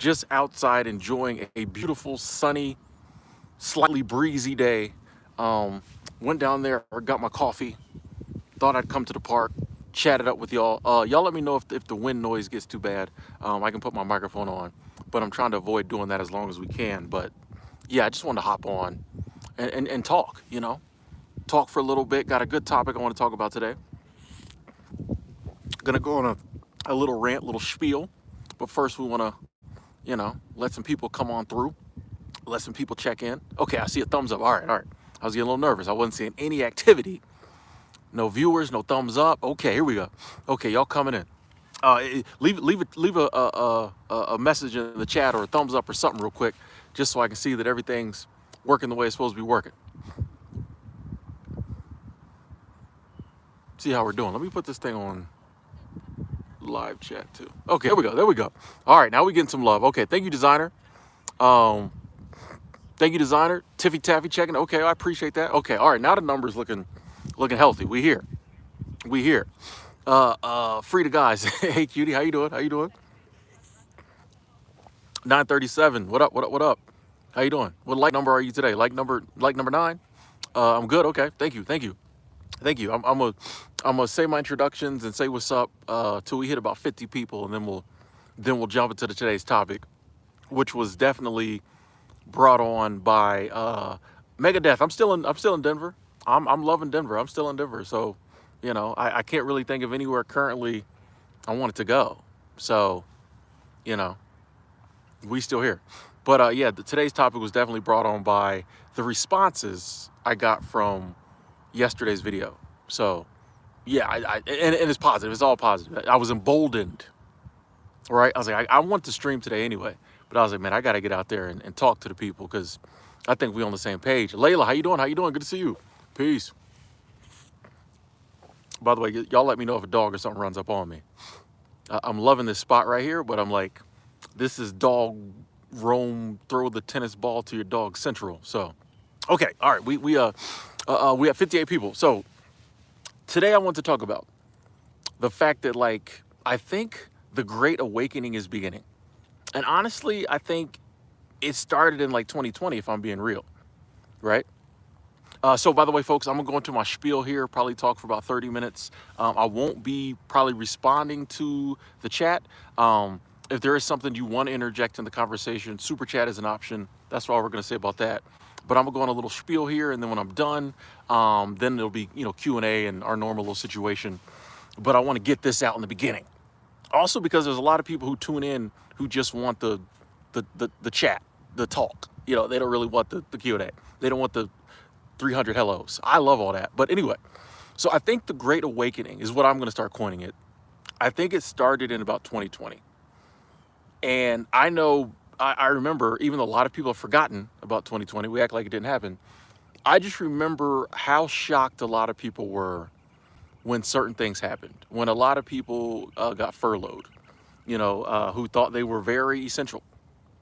just outside enjoying a beautiful, sunny, slightly breezy day. Um, Went down there, got my coffee, thought I'd come to the park, chat it up with y'all. Y'all let me know if the wind noise gets too bad. I can put my microphone on, but I'm trying to avoid doing that as long as we can. But yeah, I just wanted to hop on and talk, talk for a little bit. Got a good topic I want to talk about today. Gonna go on a little rant, little spiel. But first, we want to, let some people come on through, let some people check in. Okay, I see a thumbs up. All right, all right. I was getting a little nervous. I wasn't seeing any activity. No viewers, no thumbs up. Okay, here we go. Okay, y'all coming in. Leave a message in the chat or a thumbs up or something real quick, just so I can see that everything's working the way it's supposed to be working. See how we're doing. Let me put this thing on live chat too. Okay, there we go. There we go. All right, now we're getting some love. Okay, thank you, designer. Um, Thank you, designer. Tiffy Taffy checking. Okay, I appreciate that. Okay, all right, now the numbers looking healthy. We here. We here. Free to guys. Hey, cutie, how you doing? How you doing? 937. What up? What up? What up? How you doing? What like number are you today? Like number 9? I'm good. Okay. Thank you. Thank you. Thank you. I'm gonna say my introductions and say what's up till we hit about 50 people, and then we'll jump into today's topic, which was definitely brought on by Megadeth. I'm still in Denver. I'm loving Denver. I'm still in Denver. So, I can't really think of anywhere currently I want it to go. So, you know, we still here. But yeah, today's topic was definitely brought on by the responses I got from yesterday's video. So yeah, and it's positive. It's all positive. I was emboldened, right? I was like, I want to stream today anyway, but I was like, man, I got to get out there and talk to the people because I think we're on the same page. Layla, how you doing? How you doing? Good to see you. Peace. By the way, y'all let me know if a dog or something runs up on me. I'm loving this spot right here, but I'm like, this is dog roam, throw the tennis ball to your dog central. So, okay, all right, we have 58 people. So today I want to talk about the fact that I think the Great Awakening is beginning, and honestly, I think it started in 2020. If I'm being real, right? So by the way, folks, I'm gonna go into my spiel here, probably talk for about 30 minutes. I won't be probably responding to the chat. If there is something you want to interject in the conversation, super chat is an option. That's all we're gonna say about that. But I'm gonna go on a little spiel here, and then when I'm done, then it'll be Q&A and our normal little situation. But I want to get this out in the beginning. Also because there's a lot of people who tune in who just want the chat, the talk. They don't really want the Q&A. They don't want the 300 hellos. I love all that. But anyway, so I think the Great Awakening is what I'm going to start coining it. I think it started in about 2020. And I know, I remember, even though a lot of people have forgotten about 2020, we act like it didn't happen. I just remember how shocked a lot of people were when certain things happened. When a lot of people got furloughed, who thought they were very essential,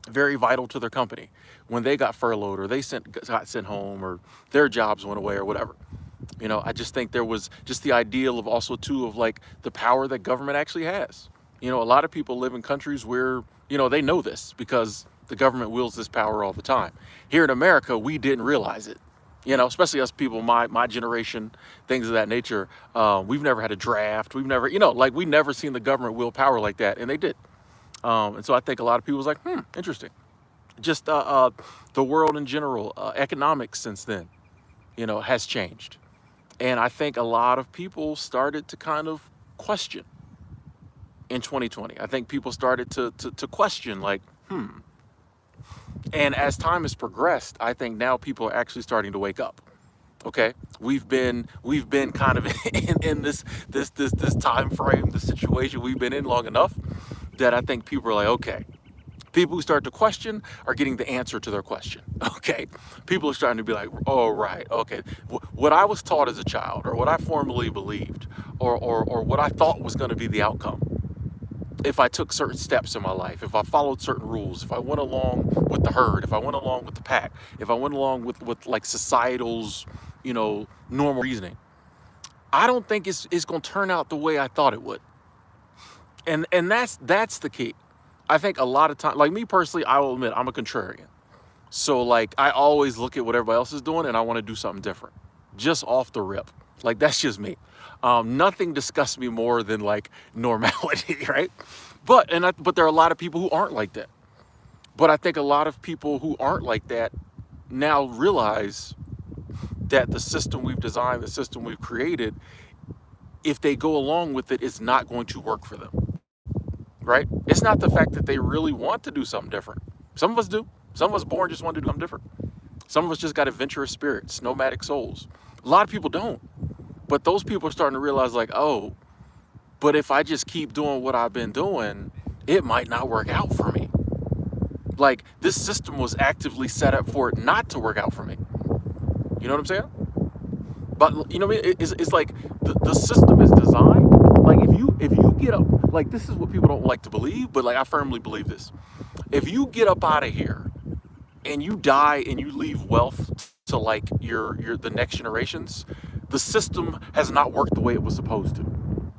very vital to their company, when they got furloughed or they got sent home or their jobs went away or whatever. I just think there was just the ideal of also too of the power that government actually has. A lot of people live in countries where, they know this because the government wields this power all the time. Here in America, we didn't realize it. Especially us people, my generation, things of that nature. We've never had a draft. We've never, we never seen the government wield power like that, and they did. And so I think a lot of people was like, interesting. Just the world in general, economics since then, has changed. And I think a lot of people started to kind of question in 2020. I think people started to question and as time has progressed, I think now people are actually starting to wake up. Okay, we've been kind of in this time frame, this situation we've been in long enough that I think people are like, okay, people who start to question are getting the answer to their question. Okay, people are starting to be like, oh right, okay, what I was taught as a child, or what I formerly believed, or what I thought was going to be the outcome, if I took certain steps in my life, if I followed certain rules, if I went along with the herd, if I went along with the pack, if I went along with societal's, normal reasoning, I don't think it's going to turn out the way I thought it would. And that's the key. I think a lot of time, like me personally, I will admit I'm a contrarian. So like I always look at what everybody else is doing and I want to do something different, just off the rip. Like that's just me. Nothing disgusts me more than like normality, right? But there are a lot of people who aren't like that. But I think a lot of people who aren't like that now realize that the system we've designed, the system we've created, if they go along with it, it's not going to work for them, right? It's not the fact that they really want to do something different. Some of us do. Some of us born just want to do something different. Some of us just got adventurous spirits, nomadic souls. A lot of people don't. But those people are starting to realize like, oh, but if I just keep doing what I've been doing, it might not work out for me. Like this system was actively set up for it not to work out for me. You know what I'm saying? But you know what I mean? It's like the system is designed. Like if you get up, like this is what people don't like to believe, but like I firmly believe this. If you get up out of here and you die and you leave wealth to like your the next generations, the system has not worked the way it was supposed to.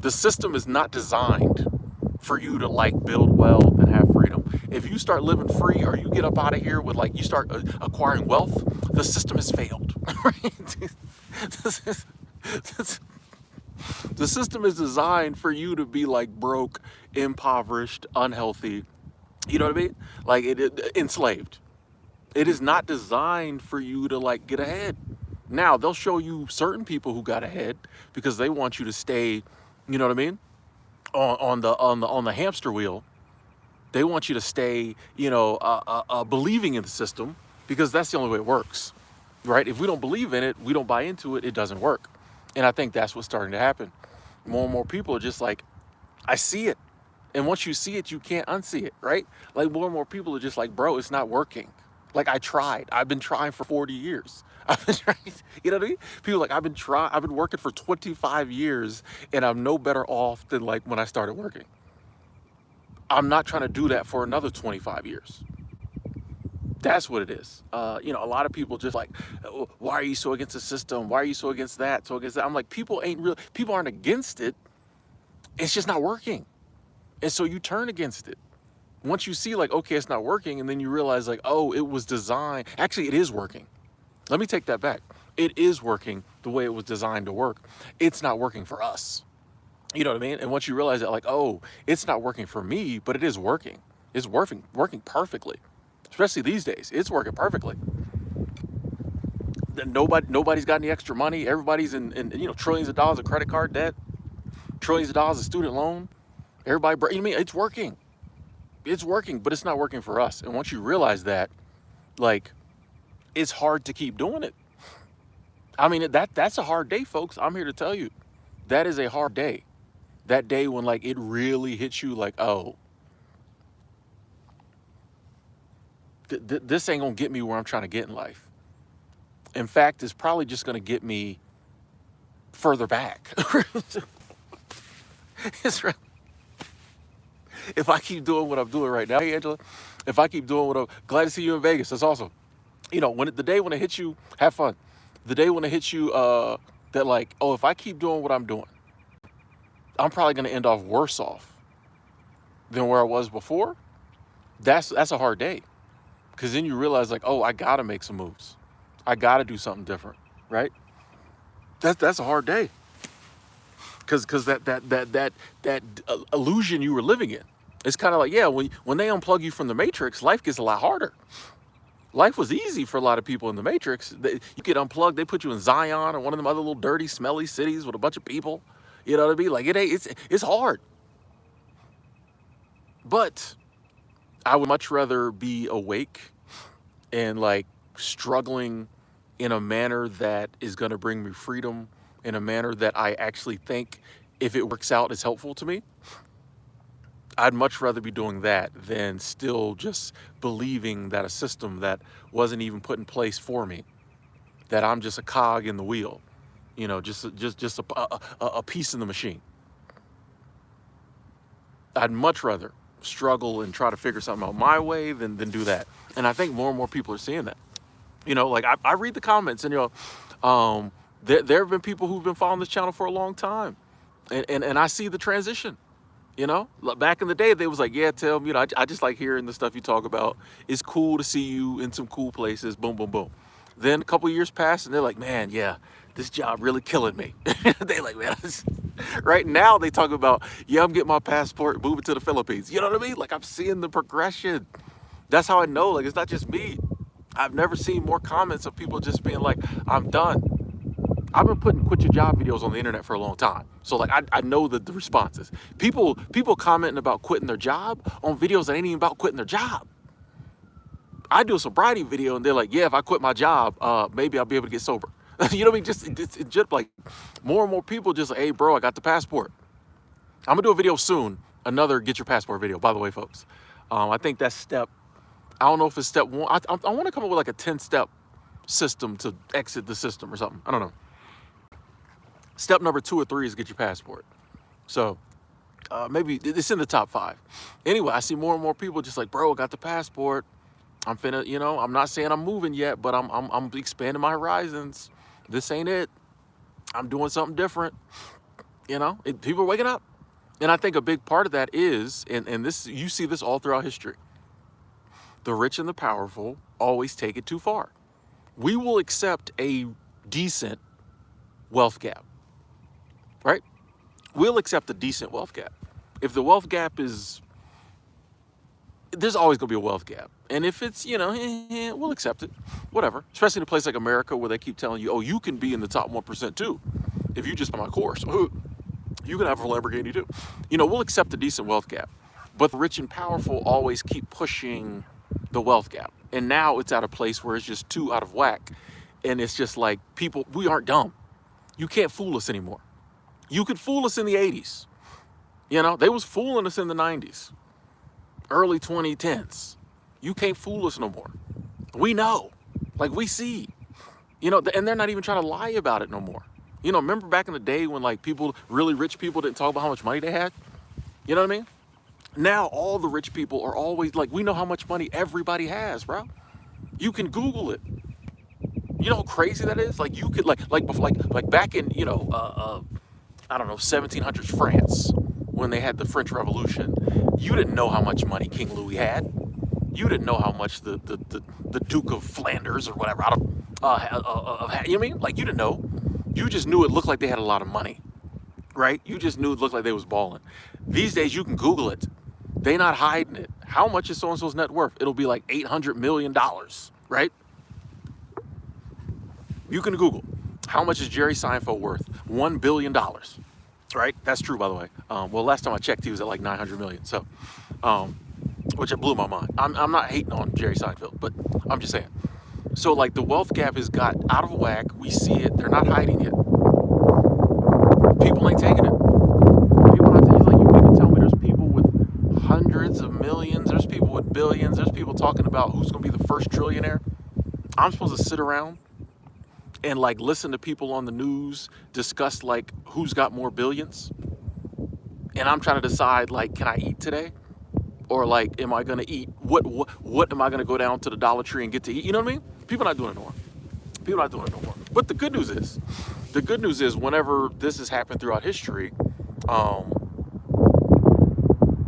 The system is not designed for you to like build wealth and have freedom. If you start living free or you get up out of here with like you start acquiring wealth, the system has failed. Right? The system is designed for you to be like broke, impoverished, unhealthy. You know what I mean? Like enslaved. It is not designed for you to like get ahead. Now they'll show you certain people who got ahead because they want you to stay, you know what I mean, on the hamster wheel. They want you to stay, you know, believing in the system because that's the only way it works, right? If we don't believe in it, we don't buy into it, it doesn't work. And I think that's what's starting to happen. More and more people are just like, I see it. And once you see it, you can't unsee it, right? Like more and more people are just like, bro, it's not working. Like I tried. I've been trying for 40 years. I've been trying, you know what I mean? People like, I've been working for 25 years and I'm no better off than like when I started working. I'm not trying to do that for another 25 years. That's what it is. You know, a lot of people just like, "Oh, why are you so against the system? Why are you so against that? So against that?" I'm like, people aren't against it. It's just not working. And so you turn against it. Once you see like, okay, it's not working. And then you realize like, oh, it was designed. Actually, it is working. Let me take that back. It is working the way it was designed to work. It's not working for us. You know what I mean? And once you realize that like, oh, it's not working for me, but it is working. It's working perfectly. Especially these days. It's working perfectly. Nobody's got any extra money. Everybody's in you know, trillions of dollars of credit card debt, trillions of dollars of student loan. Everybody, you know what I mean? It's working. It's working, but it's not working for us. And once you realize that, like, it's hard to keep doing it. I mean, that's a hard day, folks. I'm here to tell you. That is a hard day. That day when like it really hits you like, oh, this ain't gonna get me where I'm trying to get in life. In fact, it's probably just gonna get me further back. It's right. If I keep doing what I'm doing right now, hey Angela, if I keep doing what I'm glad to see you in Vegas, that's awesome. You know, the day when it hits you, have fun. The day when it hits you, that like, oh, if I keep doing what I'm doing, I'm probably gonna end off worse off than where I was before. That's a hard day. Cause then you realize like, oh, I gotta make some moves. I gotta do something different, right? That's a hard day. Cause that illusion you were living in. It's kind of like, yeah, when they unplug you from the matrix, life gets a lot harder. Life was easy for a lot of people in the matrix. You get unplugged, they put you in Zion or one of them other little dirty, smelly cities with a bunch of people. You know what I mean? Like it's hard. But I would much rather be awake and like struggling in a manner that is going to bring me freedom, in a manner that I actually think, if it works out, is helpful to me. I'd much rather be doing that than still just believing that a system that wasn't even put in place for me, that I'm just a cog in the wheel, you know, just a piece in the machine. I'd much rather struggle and try to figure something out my way than do that. And I think more and more people are seeing that. You know, like I read the comments and, you know, there have been people who've been following this channel for a long time. And I see the transition. You know, back in the day, they was like, yeah, Tim, you know, I just like hearing the stuff you talk about. It's cool to see you in some cool places. Boom, boom, boom. Then a couple years passed, and they're like, man, yeah, this job really killing me. They like, man, right now they talk about, yeah, I'm getting my passport, moving to the Philippines. You know what I mean? Like I'm seeing the progression. That's how I know. Like it's not just me. I've never seen more comments of people just being like, I'm done. I've been putting quit your job videos on the internet for a long time. So like I know the responses. People commenting about quitting their job on videos that ain't even about quitting their job. I do a sobriety video and they're like, yeah, if I quit my job, maybe I'll be able to get sober. You know what I mean? Just like more and more people just like, hey bro, I got the passport. I'm gonna do a video soon. Another get your passport video, by the way, folks. I think that's step, I don't know if it's step one. I want to come up with like a 10-step system to exit the system or something. I don't know. Step number 2 or 3 is get your passport. So maybe it's in the top 5. Anyway, I see more and more people just like, bro, I got the passport. I'm finna, you know, I'm not saying I'm moving yet, but I'm expanding my horizons. This ain't it. I'm doing something different. You know, people are waking up. And I think a big part of that is, and this, you see this all throughout history, the rich and the powerful always take it too far. We will accept a decent wealth gap, right? We'll accept a decent wealth gap. If the wealth gap is, there's always gonna be a wealth gap. And if it's, you know, we'll accept it, whatever. Especially in a place like America where they keep telling you, oh, you can be in the top 1% too. If you just buy my course, you can have a Lamborghini too. You know, we'll accept a decent wealth gap. But the rich and powerful always keep pushing the wealth gap. And now it's at a place where it's just too out of whack. And it's just like, people, we aren't dumb. You can't fool us anymore. You could fool us in the 80s. You know, they was fooling us in the 90s, early 2010s. You can't fool us no more. We know, like we see, you know, and they're not even trying to lie about it no more. You know, remember back in the day when like people, really rich people didn't talk about how much money they had? You know what I mean? Now all the rich people are always like, we know how much money everybody has, bro. You can Google it. You know how crazy that is? Like you could like back in, you know, I don't know, 1700s France, when they had the French Revolution, you didn't know how much money King Louis had. You didn't know how much the Duke of Flanders or whatever, you know what I mean? Like you didn't know. You just knew it looked like they had a lot of money, right? You just knew it looked like they was balling. These days you can Google it. They not hiding it. How much is so-and-so's net worth? It'll be like $800 million, right? You can Google, how much is Jerry Seinfeld worth? $1 billion, right? That's true, by the way. Well, last time I checked, he was at like 900 million. So, which it blew my mind. I'm not hating on Jerry Seinfeld, but I'm just saying. So like the wealth gap has got out of whack. We see it. They're not hiding it. People ain't taking it. People not taking it. Like you can tell me there's people with hundreds of millions. There's people with billions. There's people talking about who's going to be the first trillionaire. I'm supposed to sit around and like listen to people on the news discuss like who's got more billions. And I'm trying to decide like, can I eat today? Or like, am I gonna eat, what am I gonna go down to the Dollar Tree and get to eat? You know what I mean? People not doing it no more. People not doing it no more. But the good news is whenever this has happened throughout history,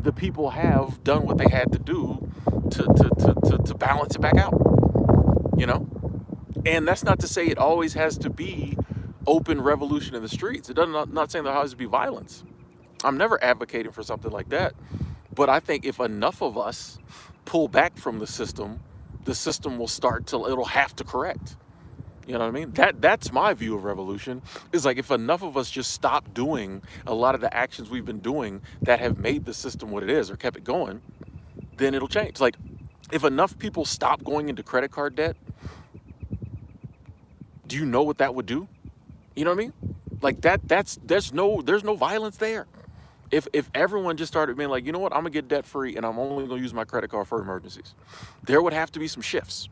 the people have done what they had to do to balance it back out, you know? And that's not to say it always has to be open revolution in the streets. It doesn't, not saying there has to be violence. I'm never advocating for something like that. But I think if enough of us pull back from the system will start to, it'll have to correct. You know what I mean? That's my view of revolution, is like if enough of us just stop doing a lot of the actions we've been doing that have made the system what it is or kept it going, then it'll change. Like if enough people stop going into credit card debt, do you know what that would do? You know what I mean? Like there's no violence there. If everyone just started being like, you know what, I'm gonna get debt free and I'm only gonna use my credit card for emergencies, there would have to be some shifts.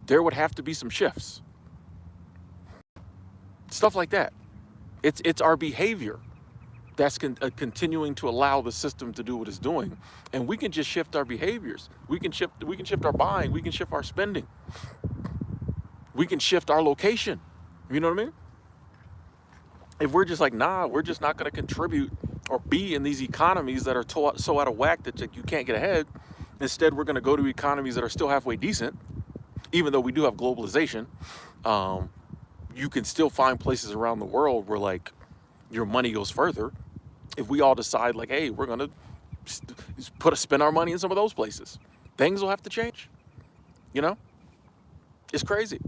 There would have to be some shifts. Stuff like that. It's our behavior that's continuing to allow the system to do what it's doing, and we can just shift our behaviors. We can shift our buying. We can shift our spending. We can shift our location. You know what I mean? If we're just like, nah, we're just not gonna contribute or be in these economies that are so out of whack that you can't get ahead. Instead, we're going to go to economies that are still halfway decent, even though we do have globalization. Um, you can still find places around the world where like your money goes further. If we all decide like, hey, we're going to spend our money in some of those places, things will have to change. You know, it's crazy.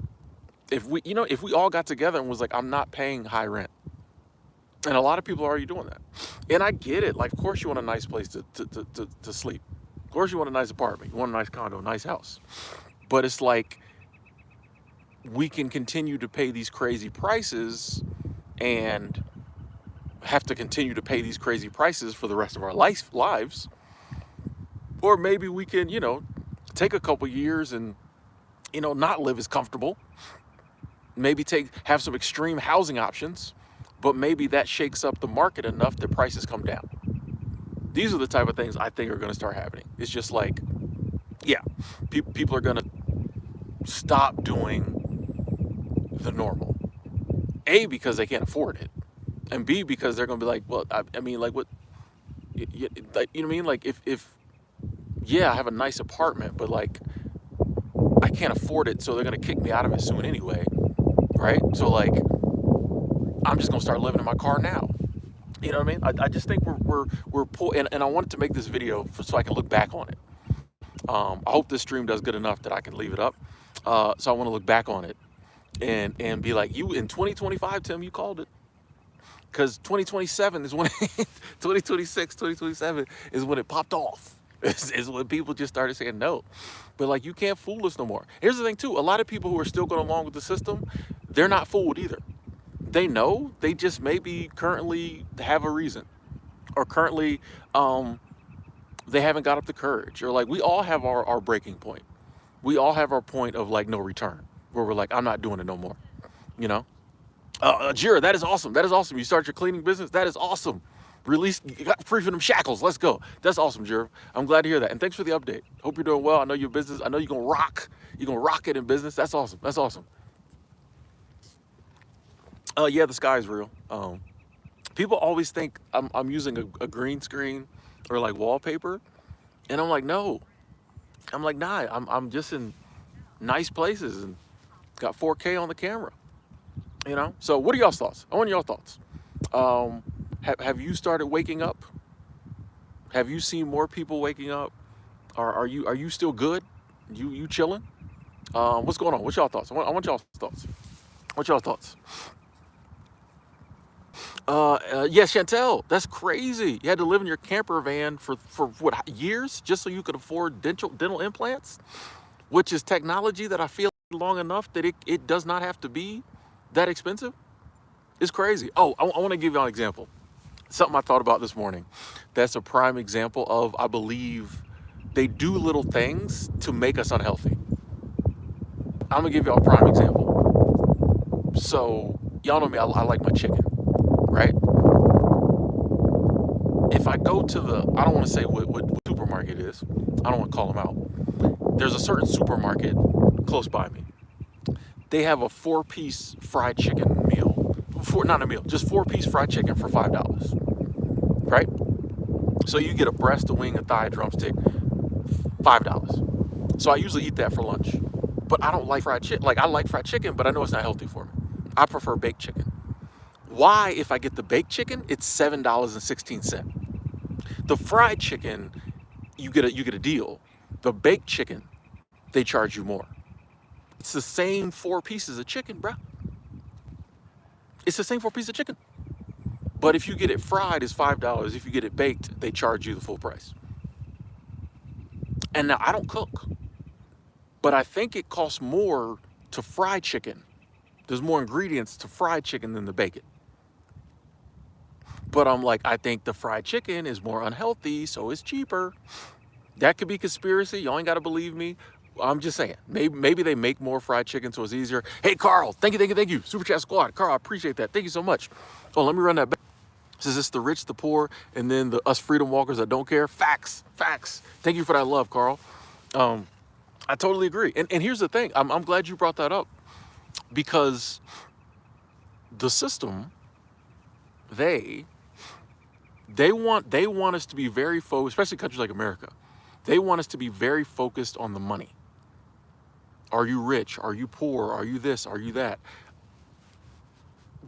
If we all got together and was like, I'm not paying high rent. And a lot of people are already doing that. And I get it. Like, of course you want a nice place to sleep. Of course you want a nice apartment. You want a nice condo, a nice house. But it's like, we can continue to pay these crazy prices and have to continue to pay these crazy prices for the rest of our lives. Or maybe we can, take a couple years and, not live as comfortable. Maybe have some extreme housing options, but maybe that shakes up the market enough that prices come down. These are the type of things I think are going to start happening. It's just like, yeah, people are going to stop doing the normal. A, because they can't afford it, and B, because they're going to be like, well, I mean, like, what, you know what I mean? Like, if yeah, I have a nice apartment, but like, I can't afford it, so they're going to kick me out of it soon anyway, right? So like, I'm just going to start living in my car now. You know what I mean? I just think we're poor, and I wanted to make this video so I can look back on it. I hope this stream does good enough that I can leave it up. So I want to look back on it and be like, you in 2025, Tim, you called it. Because 2027 is when 2026, 2027 is when it popped off. Is when people just started saying no. But like, you can't fool us no more. Here's the thing too, a lot of people who are still going along with the system, they're not fooled either. They know, they just maybe currently have a reason, or currently they haven't got up the courage, or like, we all have our breaking point. We all have our point of like no return, where we're like, I'm not doing it no more, you know? Jira, that is awesome. That is awesome. You start your cleaning business. That is awesome. You got free from them shackles. Let's go. That's awesome, Jira. I'm glad to hear that. And thanks for the update. Hope you're doing well. I know your business. I know you're going to rock. You're going to rock it in business. That's awesome. That's awesome. Yeah, the sky is real. People always think I'm using a green screen or like wallpaper. And I'm like, no. I'm like, nah, I'm just in nice places and got 4K on the camera. You know, so what are y'all's thoughts? I want y'all thoughts. Have you started waking up? Have you seen more people waking up? Are you still good? You chilling? What's going on? What's y'all thoughts? I want y'all's thoughts. What's y'all's thoughts? Yeah, Chantel, that's crazy. You had to live in your camper van for what, years, just so you could afford dental implants, which is technology that I feel long enough that it does not have to be that expensive. It's crazy. Oh, I want to give you an example. Something I thought about this morning. That's a prime example of, I believe, they do little things to make us unhealthy. I'm gonna give y'all a prime example. So y'all know me, I like my chicken, right? If I go to I don't want to say what supermarket it is. I don't want to call them out. There's a certain supermarket close by me. They have a 4-piece fried chicken meal. Not a meal, just 4-piece fried chicken for $5, right? So you get a breast, a wing, a thigh, a drumstick, $5. So I usually eat that for lunch. But I don't like fried chicken. Like, I like fried chicken, but I know it's not healthy for me. I prefer baked chicken. Why, if I get the baked chicken, it's $7.16. The fried chicken, you get a deal. The baked chicken, they charge you more. It's the same 4 pieces of chicken, bro. It's the same 4 pieces of chicken. But if you get it fried, it's $5. If you get it baked, they charge you the full price. And now, I don't cook, but I think it costs more to fry chicken. There's more ingredients to fried chicken than to bake it. But I'm like, I think the fried chicken is more unhealthy, so it's cheaper. That could be conspiracy. Y'all ain't got to believe me. I'm just saying, maybe they make more fried chicken so it's easier. Hey, Carl, thank you. Super Chat Squad. Carl, I appreciate that. Thank you so much. So let me run that back. Says it's the rich, the poor, and then us freedom walkers that don't care. Facts. Thank you for that love, Carl. I totally agree. And here's the thing. I'm glad you brought that up, because the system, they They want us to be very focused, especially countries like America. They want us to be very focused on the money. Are you rich? Are you poor? Are you this? Are you that?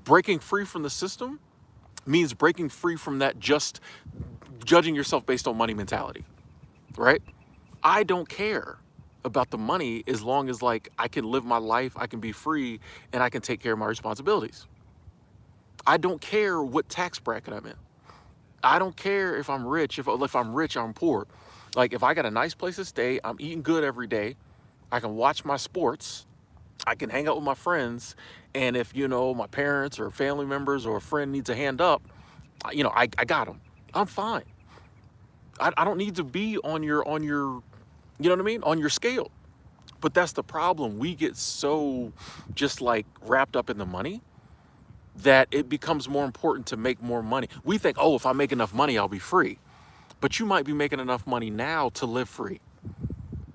Breaking free from the system means breaking free from that just judging yourself based on money mentality, right? I don't care about the money as long as like I can live my life, I can be free, and I can take care of my responsibilities. I don't care what tax bracket I'm in. I don't care if I'm rich, if I'm rich, I'm poor. Like if I got a nice place to stay, I'm eating good every day, I can watch my sports, I can hang out with my friends, and if my parents or family members or a friend needs a hand up, I got them. I'm fine. I don't need to be on your you know what I mean, on your scale. But that's the problem. We get so just like wrapped up in the money that it becomes more important to make more money. We think, oh, if I make enough money, I'll be free. But you might be making enough money now to live free.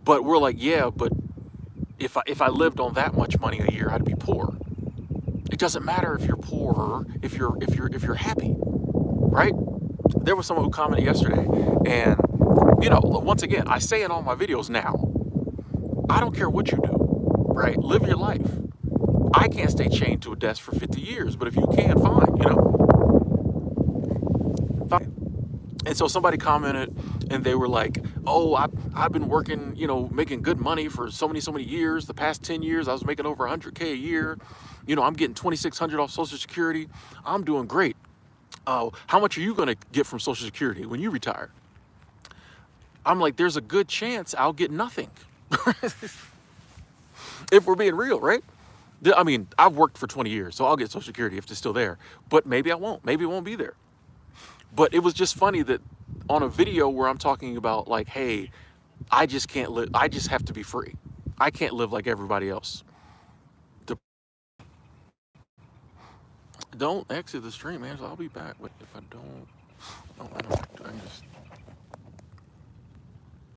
But we're like, yeah, but if I lived on that much money a year, I'd be poor. It doesn't matter if you're poor, if you're happy, right? There was someone who commented yesterday, and once again, I say in all my videos now, I don't care what you do, right? Live your life. I can't stay chained to a desk for 50 years, but if you can, fine. And so somebody commented and they were like, oh, I've been working, making good money for so many years. The past 10 years, I was making over 100K a year. I'm getting 2,600 off Social Security. I'm doing great. How much are you going to get from Social Security when you retire? I'm like, there's a good chance I'll get nothing. If we're being real, right? I mean, I've worked for 20 years, so I'll get Social Security if it's still there. But maybe I won't. Maybe it won't be there. But it was just funny that on a video where I'm talking about like, hey, I just can't live. I just have to be free. I can't live like everybody else. Don't exit the stream, man. So I'll be back if I don't.